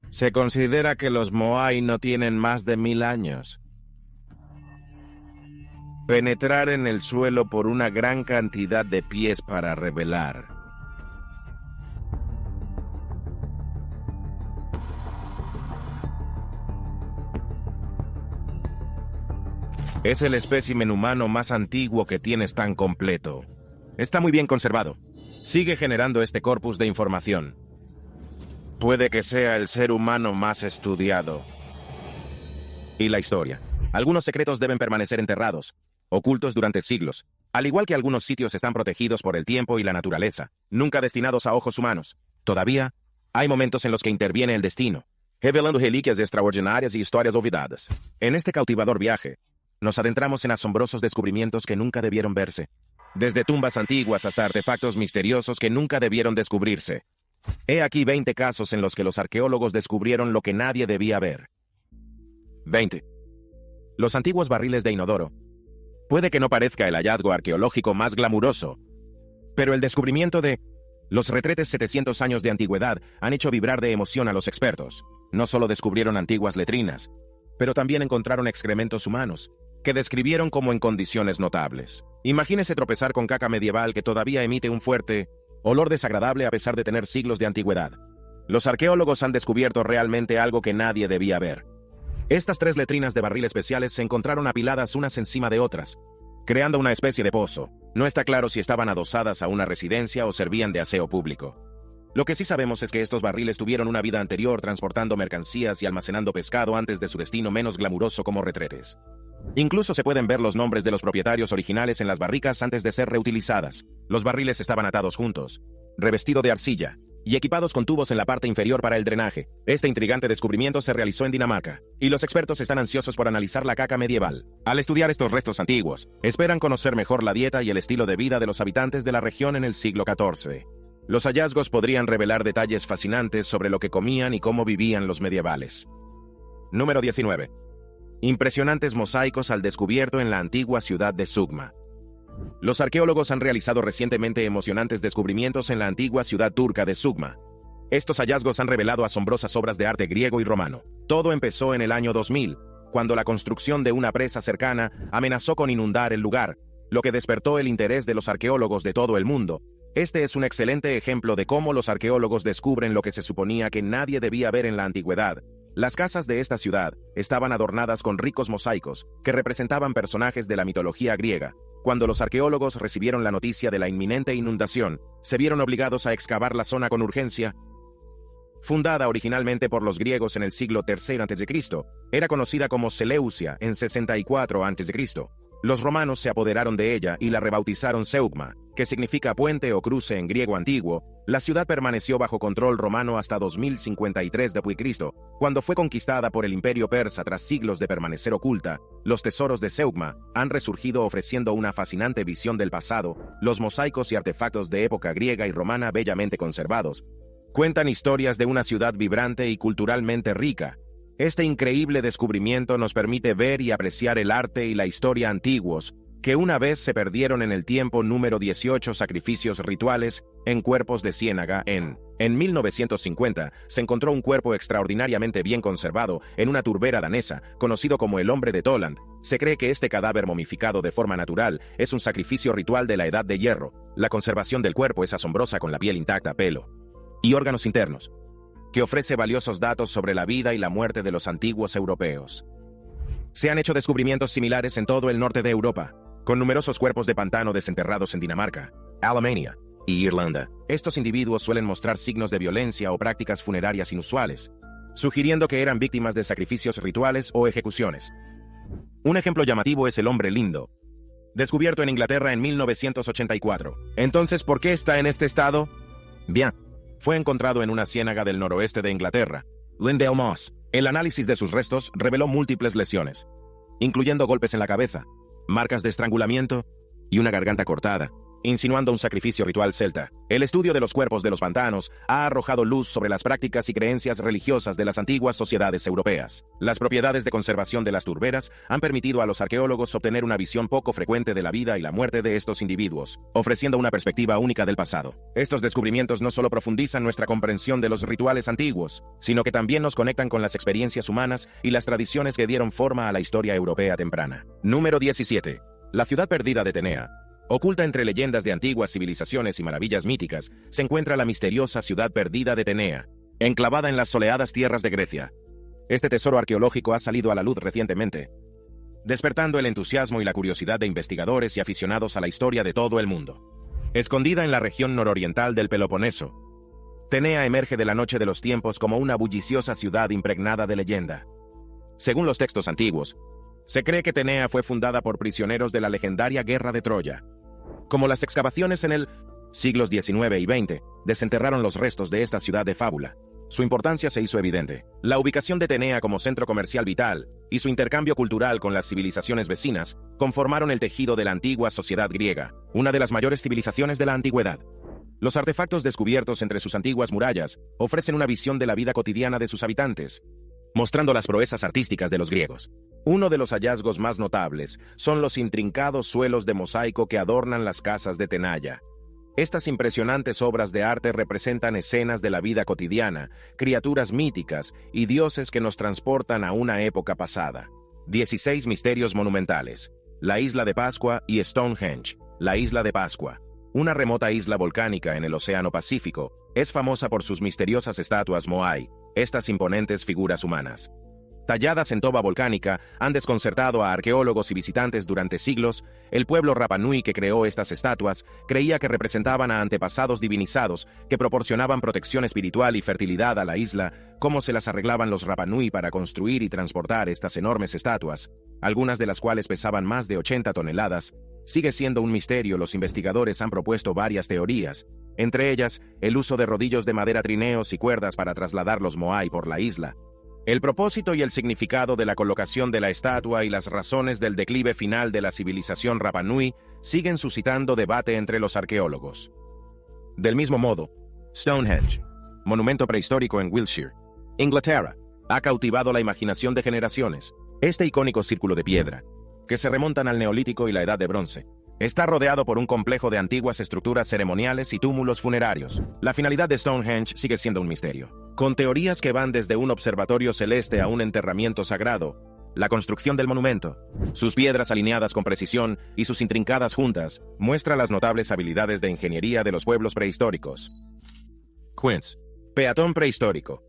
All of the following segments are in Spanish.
Se considera que los Moai no tienen más de 1000 años. Penetrar en el suelo por una gran cantidad de pies para revelar. Es el espécimen humano más antiguo que tienes tan completo. Está muy bien conservado. Sigue generando este corpus de información. Puede que sea el ser humano más estudiado. Y la historia. Algunos secretos deben permanecer enterrados, ocultos durante siglos. Al igual que algunos sitios están protegidos por el tiempo y la naturaleza, nunca destinados a ojos humanos. Todavía, hay momentos en los que interviene el destino, revelando reliquias extraordinarias y historias olvidadas. En este cautivador viaje, nos adentramos en asombrosos descubrimientos que nunca debieron verse. Desde tumbas antiguas hasta artefactos misteriosos que nunca debieron descubrirse. He aquí 20 casos en los que los arqueólogos descubrieron lo que nadie debía ver. 20. Los antiguos barriles de inodoro. Puede que no parezca el hallazgo arqueológico más glamuroso, pero el descubrimiento de los retretes 700 años de antigüedad han hecho vibrar de emoción a los expertos. No solo descubrieron antiguas letrinas, pero también encontraron excrementos humanos, que describieron como en condiciones notables. Imagínese tropezar con caca medieval que todavía emite un fuerte olor desagradable a pesar de tener siglos de antigüedad. Los arqueólogos han descubierto realmente algo que nadie debía ver. Estas 3 letrinas de barril especiales se encontraron apiladas unas encima de otras, creando una especie de pozo. No está claro si estaban adosadas a una residencia o servían de aseo público. Lo que sí sabemos es que estos barriles tuvieron una vida anterior transportando mercancías y almacenando pescado antes de su destino menos glamuroso como retretes. Incluso se pueden ver los nombres de los propietarios originales en las barricas antes de ser reutilizadas. Los barriles estaban atados juntos, revestidos de arcilla, y equipados con tubos en la parte inferior para el drenaje. Este intrigante descubrimiento se realizó en Dinamarca, y los expertos están ansiosos por analizar la caca medieval. Al estudiar estos restos antiguos, esperan conocer mejor la dieta y el estilo de vida de los habitantes de la región en el siglo XIV. Los hallazgos podrían revelar detalles fascinantes sobre lo que comían y cómo vivían los medievales. Número 19. Impresionantes mosaicos al descubierto en la antigua ciudad de Sugma. Los arqueólogos han realizado recientemente emocionantes descubrimientos en la antigua ciudad turca de Sugma. Estos hallazgos han revelado asombrosas obras de arte griego y romano. Todo empezó en el año 2000, cuando la construcción de una presa cercana amenazó con inundar el lugar, lo que despertó el interés de los arqueólogos de todo el mundo. Este es un excelente ejemplo de cómo los arqueólogos descubren lo que se suponía que nadie debía ver en la antigüedad. Las casas de esta ciudad estaban adornadas con ricos mosaicos que representaban personajes de la mitología griega. Cuando los arqueólogos recibieron la noticia de la inminente inundación, se vieron obligados a excavar la zona con urgencia. Fundada originalmente por los griegos en el siglo III a.C., era conocida como Seleucia en 64 a.C. Los romanos se apoderaron de ella y la rebautizaron Seugma, que significa puente o cruce en griego antiguo. La ciudad permaneció bajo control romano hasta 2053 d.C., cuando fue conquistada por el Imperio Persa tras siglos de permanecer oculta. Los tesoros de Seugma han resurgido ofreciendo una fascinante visión del pasado. Los mosaicos y artefactos de época griega y romana bellamente conservados cuentan historias de una ciudad vibrante y culturalmente rica. Este increíble descubrimiento nos permite ver y apreciar el arte y la historia antiguos, que una vez se perdieron en el tiempo. Número 18. Sacrificios rituales en cuerpos de ciénaga. En 1950 se encontró un cuerpo extraordinariamente bien conservado en una turbera danesa, conocido como el hombre de Toland. Se cree que este cadáver momificado de forma natural es un sacrificio ritual de la Edad de Hierro. La conservación del cuerpo es asombrosa, con la piel intacta, pelo y órganos internos, que ofrece valiosos datos sobre la vida y la muerte de los antiguos europeos. Se han hecho descubrimientos similares en todo el norte de Europa, con numerosos cuerpos de pantano desenterrados en Dinamarca, Alemania y Irlanda. Estos individuos suelen mostrar signos de violencia o prácticas funerarias inusuales, sugiriendo que eran víctimas de sacrificios rituales o ejecuciones. Un ejemplo llamativo es el hombre lindo, descubierto en Inglaterra en 1984. Entonces, ¿por qué está en este estado? Bien, fue encontrado en una ciénaga del noroeste de Inglaterra, Lindale Moss. El análisis de sus restos reveló múltiples lesiones, incluyendo golpes en la cabeza, marcas de estrangulamiento y una garganta cortada. insinuando un sacrificio ritual celta. El estudio de los cuerpos de los pantanos ha arrojado luz sobre las prácticas y creencias religiosas de las antiguas sociedades europeas. Las propiedades de conservación de las turberas han permitido a los arqueólogos obtener una visión poco frecuente de la vida y la muerte de estos individuos, ofreciendo una perspectiva única del pasado. Estos descubrimientos no solo profundizan nuestra comprensión de los rituales antiguos, sino que también nos conectan con las experiencias humanas y las tradiciones que dieron forma a la historia europea temprana. Número 17. La ciudad perdida de Tenea. Oculta entre leyendas de antiguas civilizaciones y maravillas míticas, se encuentra la misteriosa ciudad perdida de Tenea, enclavada en las soleadas tierras de Grecia. Este tesoro arqueológico ha salido a la luz recientemente, despertando el entusiasmo y la curiosidad de investigadores y aficionados a la historia de todo el mundo. Escondida en la región nororiental del Peloponeso, Tenea emerge de la noche de los tiempos como una bulliciosa ciudad impregnada de leyenda. Según los textos antiguos, se cree que Tenea fue fundada por prisioneros de la legendaria Guerra de Troya. Como las excavaciones en el siglos XIX y XX desenterraron los restos de esta ciudad de fábula, su importancia se hizo evidente. La ubicación de Tenea como centro comercial vital y su intercambio cultural con las civilizaciones vecinas conformaron el tejido de la antigua sociedad griega, una de las mayores civilizaciones de la antigüedad. Los artefactos descubiertos entre sus antiguas murallas ofrecen una visión de la vida cotidiana de sus habitantes, mostrando las proezas artísticas de los griegos. Uno de los hallazgos más notables son los intrincados suelos de mosaico que adornan las casas de Tenaya. Estas impresionantes obras de arte representan escenas de la vida cotidiana, criaturas míticas y dioses que nos transportan a una época pasada. 16 misterios monumentales. La isla de Pascua y Stonehenge. La isla de Pascua, una remota isla volcánica en el Océano Pacífico, es famosa por sus misteriosas estatuas Moai, estas imponentes figuras humanas, talladas en toba volcánica, han desconcertado a arqueólogos y visitantes durante siglos. El pueblo Rapa Nui que creó estas estatuas creía que representaban a antepasados divinizados que proporcionaban protección espiritual y fertilidad a la isla. ¿Cómo se las arreglaban los Rapa Nui para construir y transportar estas enormes estatuas, algunas de las cuales pesaban más de 80 toneladas? Sigue siendo un misterio. Los investigadores han propuesto varias teorías, entre ellas el uso de rodillos de madera, trineos y cuerdas para trasladar los Moai por la isla. El propósito y el significado de la colocación de la estatua y las razones del declive final de la civilización Rapa Nui siguen suscitando debate entre los arqueólogos. Del mismo modo, Stonehenge, monumento prehistórico en Wiltshire, Inglaterra, ha cautivado la imaginación de generaciones. Este icónico círculo de piedra, que se remontan al Neolítico y la Edad de Bronce, está rodeado por un complejo de antiguas estructuras ceremoniales y túmulos funerarios. La finalidad de Stonehenge sigue siendo un misterio, con teorías que van desde un observatorio celeste a un enterramiento sagrado. La construcción del monumento, sus piedras alineadas con precisión y sus intrincadas juntas, muestra las notables habilidades de ingeniería de los pueblos prehistóricos. Queens, peatón prehistórico.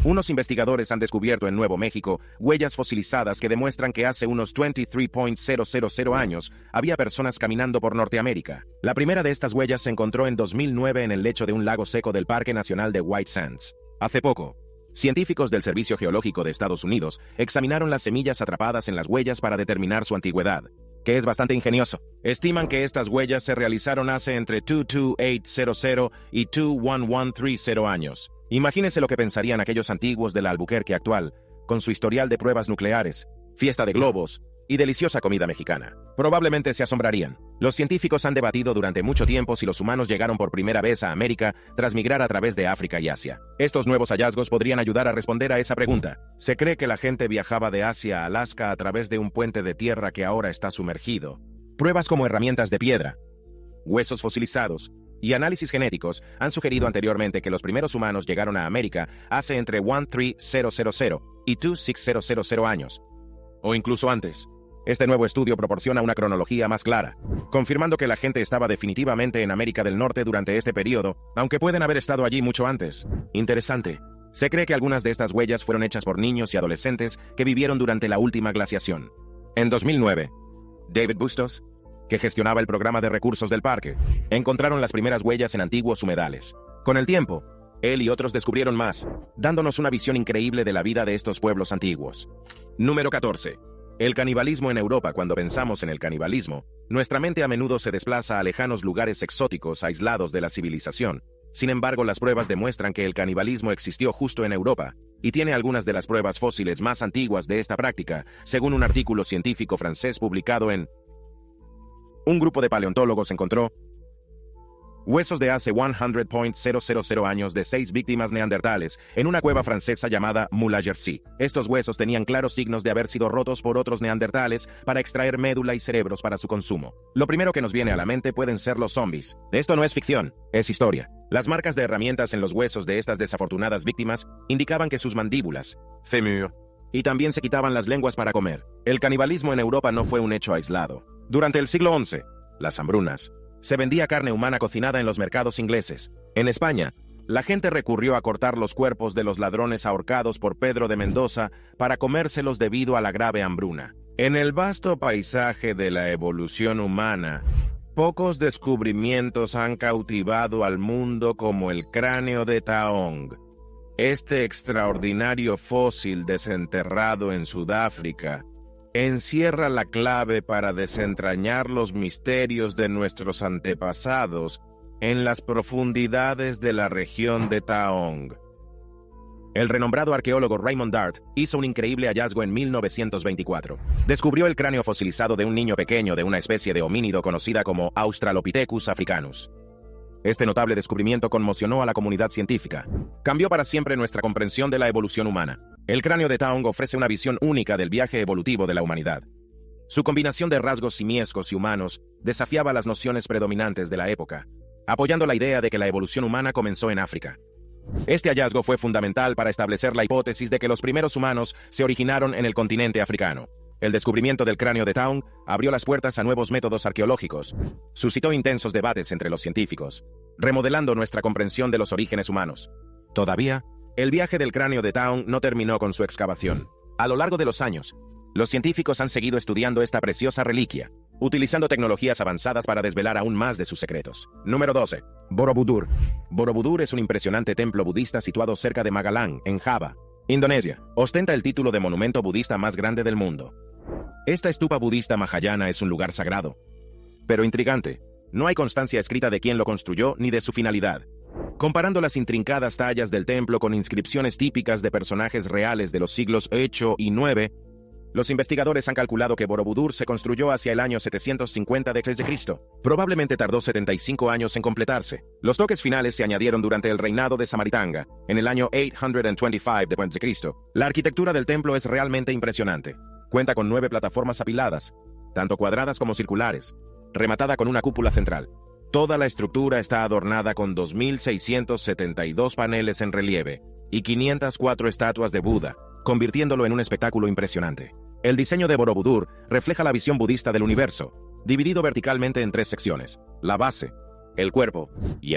Unos investigadores han descubierto en Nuevo México huellas fosilizadas que demuestran que hace unos 23.000 años había personas caminando por Norteamérica. La primera de estas huellas se encontró en 2009 en el lecho de un lago seco del Parque Nacional de White Sands. Hace poco, científicos del Servicio Geológico de Estados Unidos examinaron las semillas atrapadas en las huellas para determinar su antigüedad, que es bastante ingenioso. Estiman que estas huellas se realizaron hace entre 22800 y 21130 años. Imagínense lo que pensarían aquellos antiguos de la Albuquerque actual, con su historial de pruebas nucleares, fiesta de globos y deliciosa comida mexicana. Probablemente se asombrarían. Los científicos han debatido durante mucho tiempo si los humanos llegaron por primera vez a América tras migrar a través de África y Asia. Estos nuevos hallazgos podrían ayudar a responder a esa pregunta. Se cree que la gente viajaba de Asia a Alaska a través de un puente de tierra que ahora está sumergido. Pruebas como herramientas de piedra, huesos fosilizados y análisis genéticos han sugerido anteriormente que los primeros humanos llegaron a América hace entre 13000 y 26000 años, o incluso antes. Este nuevo estudio proporciona una cronología más clara, confirmando que la gente estaba definitivamente en América del Norte durante este periodo, aunque pueden haber estado allí mucho antes. Interesante. Se cree que algunas de estas huellas fueron hechas por niños y adolescentes que vivieron durante la última glaciación. En 2009, David Bustos, que gestionaba el programa de recursos del parque, encontraron las primeras huellas en antiguos humedales. Con el tiempo, él y otros descubrieron más, dándonos una visión increíble de la vida de estos pueblos antiguos. Número 14. El canibalismo en Europa. Cuando pensamos en el canibalismo, nuestra mente a menudo se desplaza a lejanos lugares exóticos aislados de la civilización. Sin embargo, las pruebas demuestran que el canibalismo existió justo en Europa, y tiene algunas de las pruebas fósiles más antiguas de esta práctica, según un artículo científico francés publicado en... Un grupo de paleontólogos encontró Huesos de hace 100.000 años de 6 víctimas neandertales en una cueva francesa llamada Moulin-Jersey. Estos huesos tenían claros signos de haber sido rotos por otros neandertales para extraer médula y cerebros para su consumo. Lo primero que nos viene a la mente pueden ser los zombies. Esto no es ficción, es historia. Las marcas de herramientas en los huesos de estas desafortunadas víctimas indicaban que sus mandíbulas, fémur, y también se quitaban las lenguas para comer. El canibalismo en Europa no fue un hecho aislado. Durante el siglo XI, las hambrunas, se vendía carne humana cocinada en los mercados ingleses. En España, la gente recurrió a cortar los cuerpos de los ladrones ahorcados por Pedro de Mendoza para comérselos debido a la grave hambruna. En el vasto paisaje de la evolución humana, pocos descubrimientos han cautivado al mundo como el cráneo de Taong. Este extraordinario fósil desenterrado en Sudáfrica encierra la clave para desentrañar los misterios de nuestros antepasados en las profundidades de la región de Taong. El renombrado arqueólogo Raymond Dart hizo un increíble hallazgo en 1924. Descubrió el cráneo fosilizado de un niño pequeño de una especie de homínido conocida como Australopithecus africanus. Este notable descubrimiento conmocionó a la comunidad científica. Cambió para siempre nuestra comprensión de la evolución humana. El cráneo de Taong ofrece una visión única del viaje evolutivo de la humanidad. Su combinación de rasgos simiescos y humanos desafiaba las nociones predominantes de la época, apoyando la idea de que la evolución humana comenzó en África. Este hallazgo fue fundamental para establecer la hipótesis de que los primeros humanos se originaron en el continente africano. El descubrimiento del cráneo de Taong abrió las puertas a nuevos métodos arqueológicos. Suscitó intensos debates entre los científicos, remodelando nuestra comprensión de los orígenes humanos. Todavía, el viaje del cráneo de Taong no terminó con su excavación. A lo largo de los años, los científicos han seguido estudiando esta preciosa reliquia, utilizando tecnologías avanzadas para desvelar aún más de sus secretos. Número 12. Borobudur. Borobudur es un impresionante templo budista situado cerca de Magalang, en Java, Indonesia. Ostenta el título de monumento budista más grande del mundo. Esta estupa budista mahayana es un lugar sagrado, pero intrigante. No hay constancia escrita de quién lo construyó ni de su finalidad. Comparando las intrincadas tallas del templo con inscripciones típicas de personajes reales de los siglos VIII y IX, los investigadores han calculado que Borobudur se construyó hacia el año 750 d.C. Probablemente tardó 75 años en completarse. Los toques finales se añadieron durante el reinado de Samaritanga, en el año 825 d.C. La arquitectura del templo es realmente impresionante. Cuenta con 9 plataformas apiladas, tanto cuadradas como circulares, rematada con una cúpula central. Toda la estructura está adornada con 2.672 paneles en relieve y 504 estatuas de Buda, convirtiéndolo en un espectáculo impresionante. El diseño de Borobudur refleja la visión budista del universo, dividido verticalmente en 3 secciones. La base, el cuerpo, y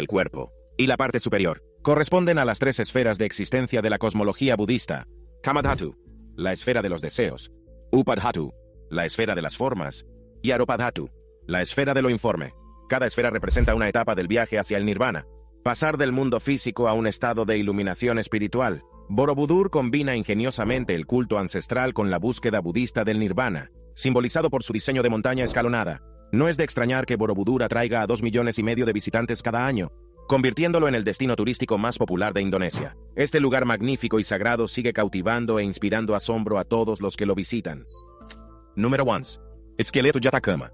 la parte superior, corresponden a las 3 esferas de existencia de la cosmología budista: Kamadhatu, la esfera de los deseos; Upadhatu, la esfera de las formas; y Aropadhatu, la esfera de lo informe. Cada esfera representa una etapa del viaje hacia el nirvana, pasar del mundo físico a un estado de iluminación espiritual. Borobudur combina ingeniosamente el culto ancestral con la búsqueda budista del nirvana, simbolizado por su diseño de montaña escalonada. No es de extrañar que Borobudur atraiga a 2,5 millones de visitantes cada año, convirtiéndolo en el destino turístico más popular de Indonesia. Este lugar magnífico y sagrado sigue cautivando e inspirando asombro a todos los que lo visitan. Número 1. Esqueleto de Atacama.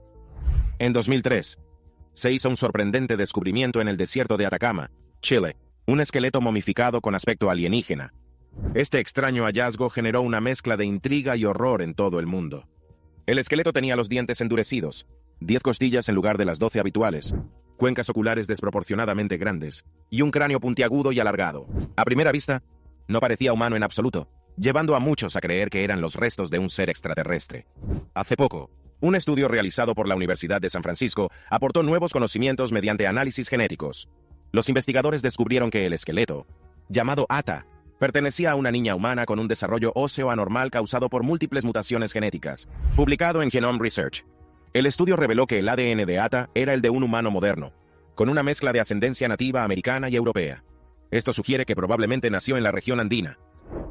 En 2003, se hizo un sorprendente descubrimiento en el desierto de Atacama, Chile, un esqueleto momificado con aspecto alienígena. Este extraño hallazgo generó una mezcla de intriga y horror en todo el mundo. El esqueleto tenía los dientes endurecidos, 10 costillas en lugar de las 12 habituales, cuencas oculares desproporcionadamente grandes, y un cráneo puntiagudo y alargado. A primera vista, no parecía humano en absoluto, llevando a muchos a creer que eran los restos de un ser extraterrestre. Hace poco, un estudio realizado por la Universidad de San Francisco aportó nuevos conocimientos mediante análisis genéticos. Los investigadores descubrieron que el esqueleto, llamado Ata, pertenecía a una niña humana con un desarrollo óseo anormal causado por múltiples mutaciones genéticas. Publicado en Genome Research, el estudio reveló que el ADN de Ata era el de un humano moderno, con una mezcla de ascendencia nativa americana y europea. Esto sugiere que probablemente nació en la región andina,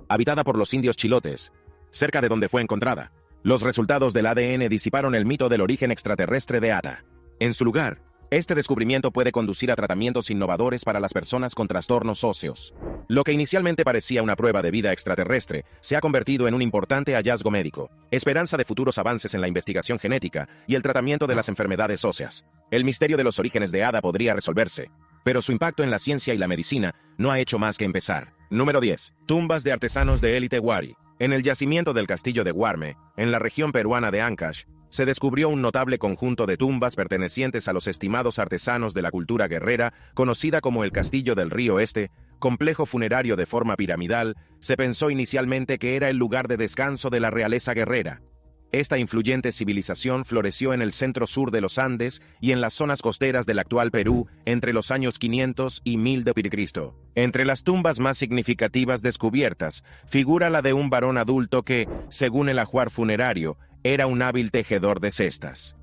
habitada por los indios chilotes, cerca de donde fue encontrada. Los resultados del ADN disiparon el mito del origen extraterrestre de Ata. En su lugar, este descubrimiento puede conducir a tratamientos innovadores para las personas con trastornos óseos. Lo que inicialmente parecía una prueba de vida extraterrestre se ha convertido en un importante hallazgo médico, esperanza de futuros avances en la investigación genética y el tratamiento de las enfermedades óseas. El misterio de los orígenes de Ada podría resolverse, pero su impacto en la ciencia y la medicina no ha hecho más que empezar. Número 10. Tumbas de artesanos de élite Wari. En el yacimiento del castillo de Guarme, en la región peruana de Ancash, se descubrió un notable conjunto de tumbas pertenecientes a los estimados artesanos de la cultura guerrera, conocida como el Castillo del Río Este, complejo funerario de forma piramidal. Se pensó inicialmente que era el lugar de descanso de la realeza guerrera. Esta influyente civilización floreció en el centro-sur de los Andes y en las zonas costeras del actual Perú entre los años 500 y 1000 d.C. Entre las tumbas más significativas descubiertas, figura la de un varón adulto que, según el ajuar funerario, era un hábil tejedor de cestas.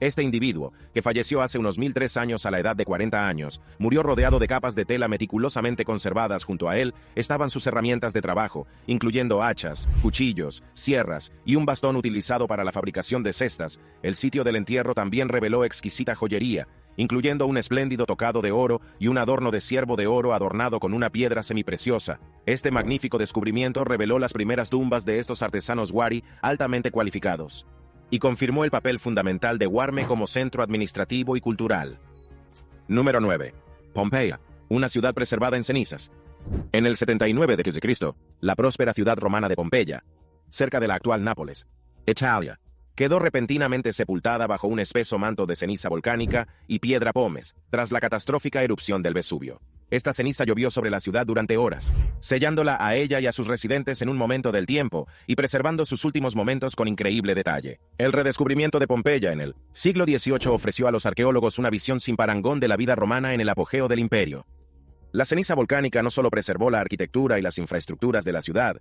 Este individuo, que falleció hace unos 1003 años a la edad de 40 años, murió rodeado de capas de tela meticulosamente conservadas. Junto a él estaban sus herramientas de trabajo, incluyendo hachas, cuchillos, sierras y un bastón utilizado para la fabricación de cestas. El sitio del entierro también reveló exquisita joyería, incluyendo un espléndido tocado de oro y un adorno de ciervo de oro adornado con una piedra semipreciosa. Este magnífico descubrimiento reveló las primeras tumbas de estos artesanos Wari altamente cualificados y confirmó el papel fundamental de Guarme como centro administrativo y cultural. Número 9. Pompeya, una ciudad preservada en cenizas. En el 79 d.C., la próspera ciudad romana de Pompeya, cerca de la actual Nápoles, Italia, quedó repentinamente sepultada bajo un espeso manto de ceniza volcánica y piedra pómez, tras la catastrófica erupción del Vesubio. Esta ceniza llovió sobre la ciudad durante horas, sellándola a ella y a sus residentes en un momento del tiempo y preservando sus últimos momentos con increíble detalle. El redescubrimiento de Pompeya en el siglo XVIII ofreció a los arqueólogos una visión sin parangón de la vida romana en el apogeo del imperio. La ceniza volcánica no solo preservó la arquitectura y las infraestructuras de la ciudad,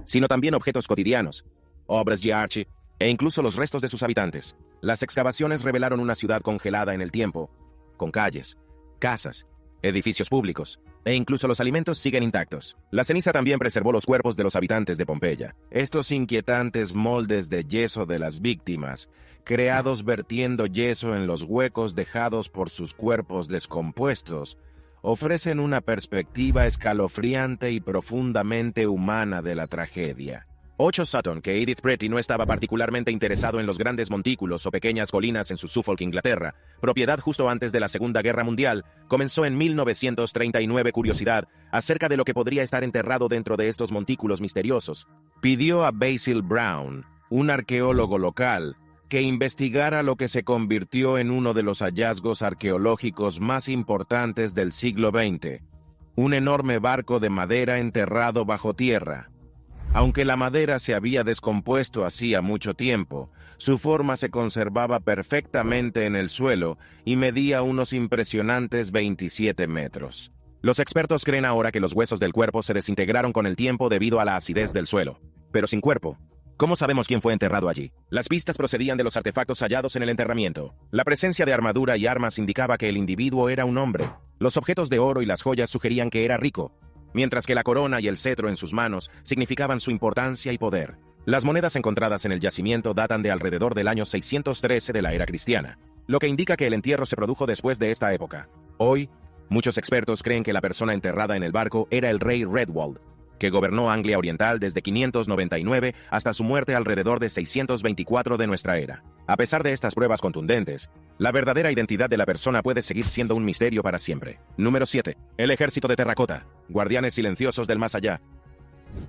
sino también objetos cotidianos, obras de arte e incluso los restos de sus habitantes. Las excavaciones revelaron una ciudad congelada en el tiempo, con calles, casas, edificios públicos, e incluso los alimentos siguen intactos. La ceniza también preservó los cuerpos de los habitantes de Pompeya. Estos inquietantes moldes de yeso de las víctimas, creados vertiendo yeso en los huecos dejados por sus cuerpos descompuestos, ofrecen una perspectiva escalofriante y profundamente humana de la tragedia. 8. Sutton, que Edith Pretty no estaba particularmente interesado en los grandes montículos o pequeñas colinas en su Suffolk, Inglaterra, propiedad justo antes de la Segunda Guerra Mundial, comenzó en 1939 curiosidad acerca de lo que podría estar enterrado dentro de estos montículos misteriosos. Pidió a Basil Brown, un arqueólogo local, que investigara lo que se convirtió en uno de los hallazgos arqueológicos más importantes del siglo XX, un enorme barco de madera enterrado bajo tierra. Aunque la madera se había descompuesto hacía mucho tiempo, su forma se conservaba perfectamente en el suelo y medía unos impresionantes 27 metros. Los expertos creen ahora que los huesos del cuerpo se desintegraron con el tiempo debido a la acidez del suelo. Pero sin cuerpo, ¿cómo sabemos quién fue enterrado allí? Las pistas procedían de los artefactos hallados en el enterramiento. La presencia de armadura y armas indicaba que el individuo era un hombre. Los objetos de oro y las joyas sugerían que era rico, mientras que la corona y el cetro en sus manos significaban su importancia y poder. Las monedas encontradas en el yacimiento datan de alrededor del año 613 de la era cristiana, lo que indica que el entierro se produjo después de esta época. Hoy, muchos expertos creen que la persona enterrada en el barco era el rey Redwald, que gobernó Anglia Oriental desde 599 hasta su muerte alrededor de 624 de nuestra era. A pesar de estas pruebas contundentes, la verdadera identidad de la persona puede seguir siendo un misterio para siempre. Número 7. El ejército de terracota, guardianes silenciosos del más allá.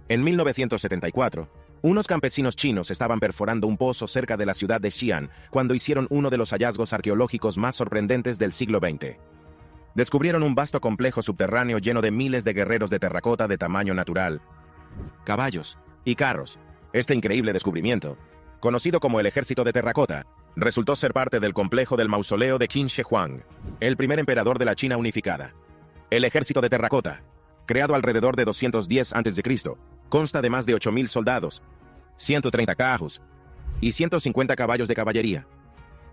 En 1974, unos campesinos chinos estaban perforando un pozo cerca de la ciudad de Xi'an cuando hicieron uno de los hallazgos arqueológicos más sorprendentes del siglo XX. Descubrieron un vasto complejo subterráneo lleno de miles de guerreros de terracota de tamaño natural, caballos y carros. Este increíble descubrimiento, conocido como el ejército de terracota, resultó ser parte del complejo del mausoleo de Qin Shi Huang, el primer emperador de la China unificada. El ejército de terracota, creado alrededor de 210 a.C., consta de más de 8.000 soldados, 130 cajos y 150 caballos de caballería.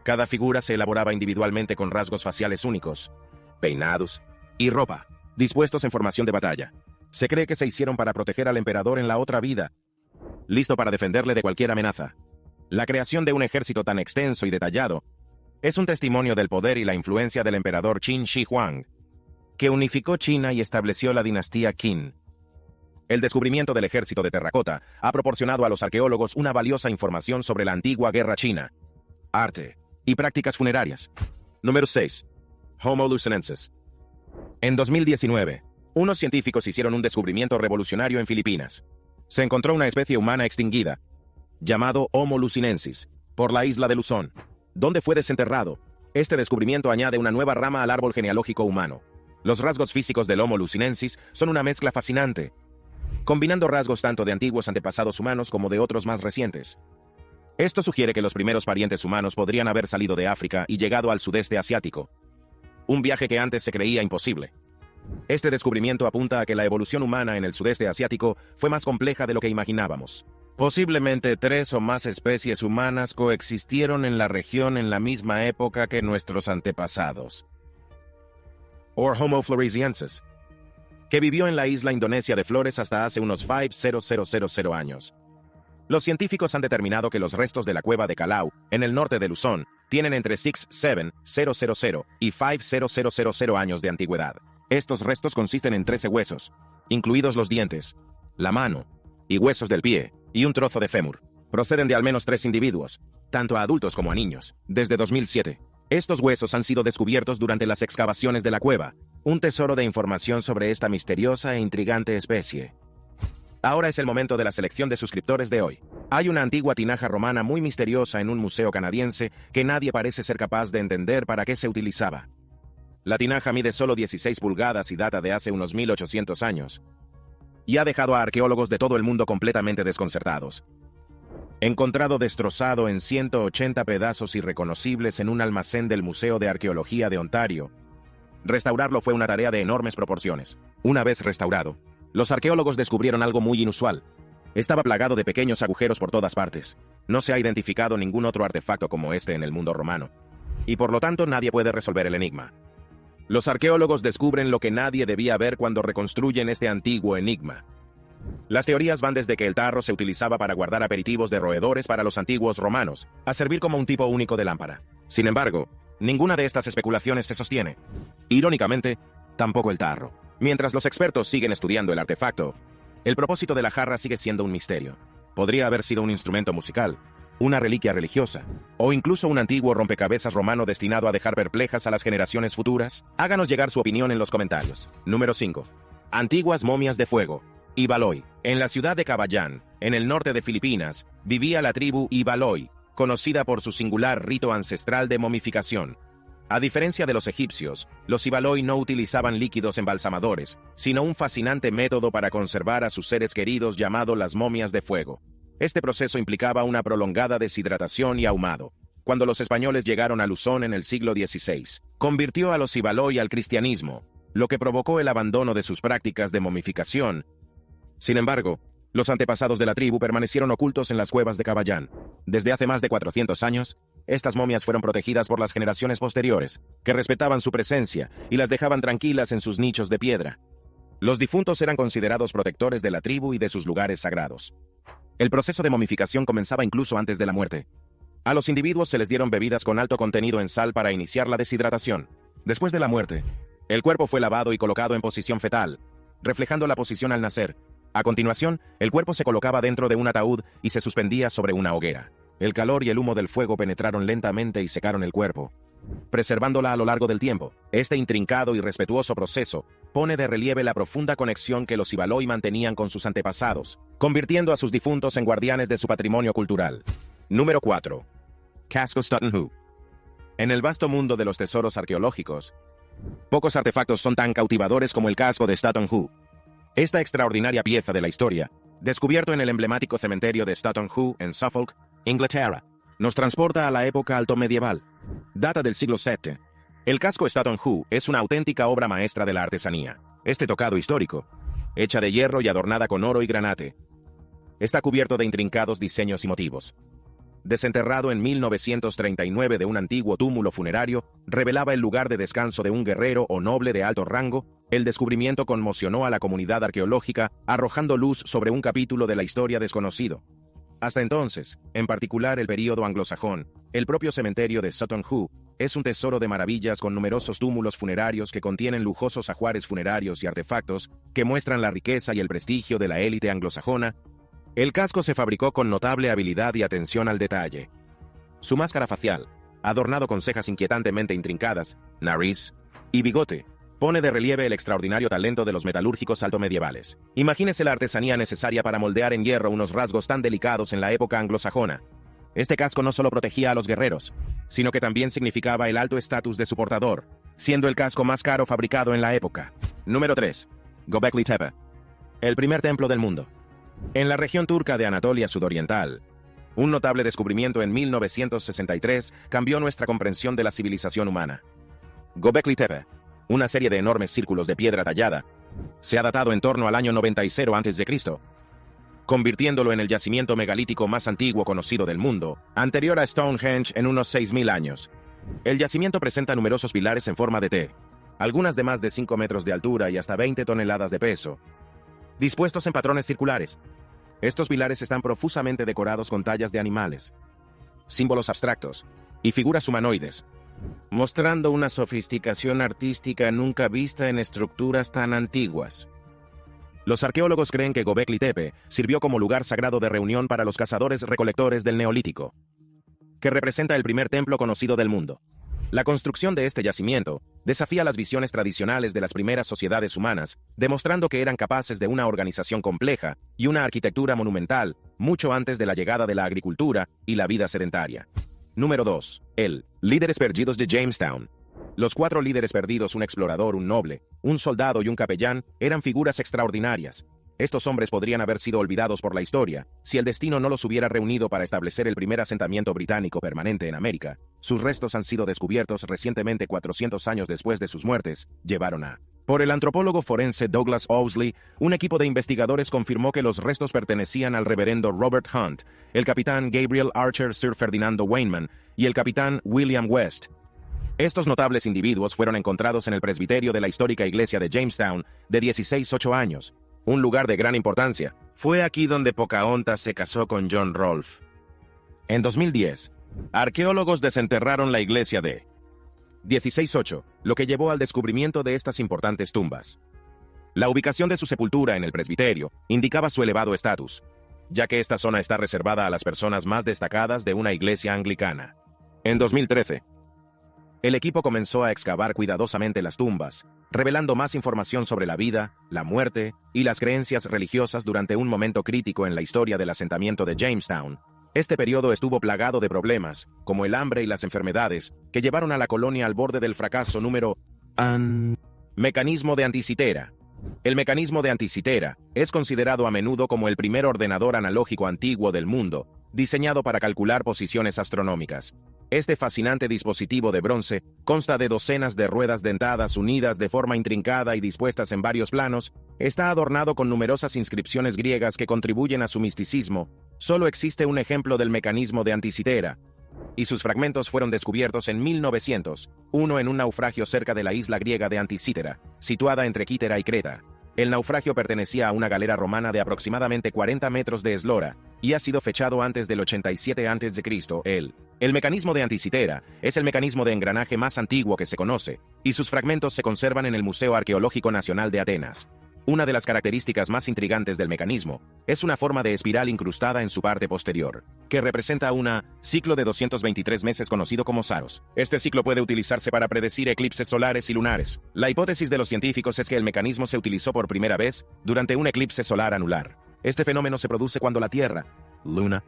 Cada figura se elaboraba individualmente con rasgos faciales únicos, peinados y ropa, dispuestos en formación de batalla. Se cree que se hicieron para proteger al emperador en la otra vida, listo para defenderle de cualquier amenaza. La creación de un ejército tan extenso y detallado es un testimonio del poder y la influencia del emperador Qin Shi Huang. que unificó China y estableció la dinastía Qin. El descubrimiento del ejército de terracota ha proporcionado a los arqueólogos una valiosa información sobre la antigua guerra china, arte y prácticas funerarias. Número 6. Homo lucenensis. En 2019, unos científicos hicieron un descubrimiento revolucionario en Filipinas. Se encontró una especie humana extinguida, llamado Homo lucenensis, por la isla de Luzón, donde fue desenterrado. Este descubrimiento añade una nueva rama al árbol genealógico humano. Los rasgos físicos del Homo lucenensis son una mezcla fascinante, combinando rasgos tanto de antiguos antepasados humanos como de otros más recientes. Esto sugiere que los primeros parientes humanos podrían haber salido de África y llegado al sudeste asiático, un viaje que antes se creía imposible. Este descubrimiento apunta a que la evolución humana en el sudeste asiático fue más compleja de lo que imaginábamos. Posiblemente 3 o más especies humanas coexistieron en la región en la misma época que nuestros antepasados. O Homo floresiensis, que vivió en la isla indonesia de Flores hasta hace unos 5,000 años. Los científicos han determinado que los restos de la cueva de Calau, en el norte de Luzón, tienen entre 6,700 y 5,000 años de antigüedad. Estos restos consisten en 13 huesos, incluidos los dientes, la mano y huesos del pie, y un trozo de fémur. Proceden de al menos 3 individuos, tanto a adultos como a niños, desde 2007. Estos huesos han sido descubiertos durante las excavaciones de la cueva, un tesoro de información sobre esta misteriosa e intrigante especie. Ahora es el momento de la selección de suscriptores de hoy. Hay una antigua tinaja romana muy misteriosa en un museo canadiense que nadie parece ser capaz de entender para qué se utilizaba. La tinaja mide solo 16 pulgadas y data de hace unos 1800 años, y ha dejado a arqueólogos de todo el mundo completamente desconcertados. Encontrado destrozado en 180 pedazos irreconocibles en un almacén del Museo de Arqueología de Ontario. Restaurarlo fue una tarea de enormes proporciones. Una vez restaurado, los arqueólogos descubrieron algo muy inusual. Estaba plagado de pequeños agujeros por todas partes. No se ha identificado ningún otro artefacto como este en el mundo romano, y por lo tanto nadie puede resolver el enigma. Los arqueólogos descubren lo que nadie debía ver cuando reconstruyen este antiguo enigma. Las teorías van desde que el tarro se utilizaba para guardar aperitivos de roedores para los antiguos romanos, a servir como un tipo único de lámpara. Sin embargo, ninguna de estas especulaciones se sostiene. Irónicamente, tampoco el tarro. Mientras los expertos siguen estudiando el artefacto, el propósito de la jarra sigue siendo un misterio. Podría haber sido un instrumento musical, una reliquia religiosa, o incluso un antiguo rompecabezas romano destinado a dejar perplejas a las generaciones futuras. Háganos llegar su opinión en los comentarios. Número 5. Antiguas momias de fuego. Ibaloi. En la ciudad de Cabayán, en el norte de Filipinas, vivía la tribu Ibaloi, conocida por su singular rito ancestral de momificación. A diferencia de los egipcios, los Ibaloi no utilizaban líquidos embalsamadores, sino un fascinante método para conservar a sus seres queridos llamado las momias de fuego. Este proceso implicaba una prolongada deshidratación y ahumado. Cuando los españoles llegaron a Luzón en el siglo XVI, convirtió a los Ibaloi al cristianismo, lo que provocó el abandono de sus prácticas de momificación. Sin embargo, los antepasados de la tribu permanecieron ocultos en las cuevas de Cabayán. Desde hace más de 400 años, estas momias fueron protegidas por las generaciones posteriores, que respetaban su presencia y las dejaban tranquilas en sus nichos de piedra. Los difuntos eran considerados protectores de la tribu y de sus lugares sagrados. El proceso de momificación comenzaba incluso antes de la muerte. A los individuos se les dieron bebidas con alto contenido en sal para iniciar la deshidratación. Después de la muerte, el cuerpo fue lavado y colocado en posición fetal, reflejando la posición al nacer. A continuación, el cuerpo se colocaba dentro de un ataúd y se suspendía sobre una hoguera. El calor y el humo del fuego penetraron lentamente y secaron el cuerpo, preservándola a lo largo del tiempo. Este intrincado y respetuoso proceso pone de relieve la profunda conexión que los Ibaloi mantenían con sus antepasados, convirtiendo a sus difuntos en guardianes de su patrimonio cultural. Número 4. Casco Sutton Hoo. En el vasto mundo de los tesoros arqueológicos, pocos artefactos son tan cautivadores como el casco de Sutton Hoo. Esta extraordinaria pieza de la historia, descubierto en el emblemático cementerio de Sutton Hoo en Suffolk, Inglaterra, nos transporta a la época altomedieval. Data del siglo VII. El casco Sutton Hoo es una auténtica obra maestra de la artesanía. Este tocado histórico, hecha de hierro y adornada con oro y granate, está cubierto de intrincados diseños y motivos. Desenterrado en 1939 de un antiguo túmulo funerario, revelaba el lugar de descanso de un guerrero o noble de alto rango. El descubrimiento conmocionó a la comunidad arqueológica, arrojando luz sobre un capítulo de la historia desconocido. Hasta entonces, en particular el período anglosajón, el propio cementerio de Sutton Hoo es un tesoro de maravillas con numerosos túmulos funerarios que contienen lujosos ajuares funerarios y artefactos que muestran la riqueza y el prestigio de la élite anglosajona. El casco se fabricó con notable habilidad y atención al detalle. Su máscara facial, adornado con cejas inquietantemente intrincadas, nariz y bigote, pone de relieve el extraordinario talento de los metalúrgicos altomedievales. Imagínese la artesanía necesaria para moldear en hierro unos rasgos tan delicados en la época anglosajona. Este casco no solo protegía a los guerreros, sino que también significaba el alto estatus de su portador, siendo el casco más caro fabricado en la época. Número 3. Göbekli Tepe, el primer templo del mundo. En la región turca de Anatolia sudoriental, un notable descubrimiento en 1963 cambió nuestra comprensión de la civilización humana. Göbekli Tepe, una serie de enormes círculos de piedra tallada, se ha datado en torno al año 90 a.C., convirtiéndolo en el yacimiento megalítico más antiguo conocido del mundo, anterior a Stonehenge en unos 6.000 años. El yacimiento presenta numerosos pilares en forma de T, algunas de más de 5 metros de altura y hasta 20 toneladas de peso, dispuestos en patrones circulares. Estos pilares están profusamente decorados con tallas de animales, símbolos abstractos y figuras humanoides, mostrando una sofisticación artística nunca vista en estructuras tan antiguas. Los arqueólogos creen que Göbekli Tepe sirvió como lugar sagrado de reunión para los cazadores-recolectores del Neolítico, que representa el primer templo conocido del mundo. La construcción de este yacimiento desafía las visiones tradicionales de las primeras sociedades humanas, demostrando que eran capaces de una organización compleja y una arquitectura monumental mucho antes de la llegada de la agricultura y la vida sedentaria. Número 2. Líderes perdidos de Jamestown. Los 4 líderes perdidos, un explorador, un noble, un soldado y un capellán, eran figuras extraordinarias. Estos hombres podrían haber sido olvidados por la historia si el destino no los hubiera reunido para establecer el primer asentamiento británico permanente en América. Sus restos han sido descubiertos recientemente 400 años después de sus muertes. Por el antropólogo forense Douglas Owsley, un equipo de investigadores confirmó que los restos pertenecían al reverendo Robert Hunt, el capitán Gabriel Archer, Sir Ferdinando Weyman y el capitán William West. Estos notables individuos fueron encontrados en el presbiterio de la histórica iglesia de Jamestown de 16-8 años, un lugar de gran importancia. Fue aquí donde Pocahontas se casó con John Rolfe. En 2010, arqueólogos desenterraron la iglesia de 16-8, lo que llevó al descubrimiento de estas importantes tumbas. La ubicación de su sepultura en el presbiterio indicaba su elevado estatus, ya que esta zona está reservada a las personas más destacadas de una iglesia anglicana. En 2013, el equipo comenzó a excavar cuidadosamente las tumbas, revelando más información sobre la vida, la muerte y las creencias religiosas durante un momento crítico en la historia del asentamiento de Jamestown. Este periodo estuvo plagado de problemas, como el hambre y las enfermedades, que llevaron a la colonia al borde del fracaso. Número Mecanismo de Anticitera. El mecanismo de Anticitera es considerado a menudo como el primer ordenador analógico antiguo del mundo, diseñado para calcular posiciones astronómicas. Este fascinante dispositivo de bronce consta de docenas de ruedas dentadas unidas de forma intrincada y dispuestas en varios planos. Está adornado con numerosas inscripciones griegas que contribuyen a su misticismo. Solo existe un ejemplo del mecanismo de Anticitera, y sus fragmentos fueron descubiertos en 1901 en un naufragio cerca de la isla griega de Anticítera, situada entre Quítera y Creta. El naufragio pertenecía a una galera romana de aproximadamente 40 metros de eslora y ha sido fechado antes del 87 a.C. El mecanismo de Anticitera es el mecanismo de engranaje más antiguo que se conoce, y sus fragmentos se conservan en el Museo Arqueológico Nacional de Atenas. Una de las características más intrigantes del mecanismo es una forma de espiral incrustada en su parte posterior, que representa un ciclo de 223 meses conocido como Saros. Este ciclo puede utilizarse para predecir eclipses solares y lunares. La hipótesis de los científicos es que el mecanismo se utilizó por primera vez durante un eclipse solar anular. Este fenómeno se produce cuando la Tierra, Luna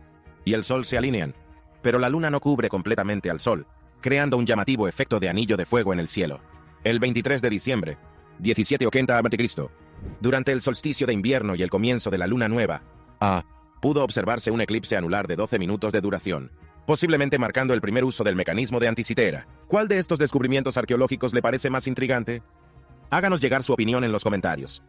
y el Sol se alinean, pero la Luna no cubre completamente al Sol, creando un llamativo efecto de anillo de fuego en el cielo. El 23 de diciembre, 1780 a.C., durante el solsticio de invierno y el comienzo de la luna nueva, pudo observarse un eclipse anular de 12 minutos de duración, posiblemente marcando el primer uso del mecanismo de Anticitera. ¿Cuál de estos descubrimientos arqueológicos le parece más intrigante? Háganos llegar su opinión en los comentarios.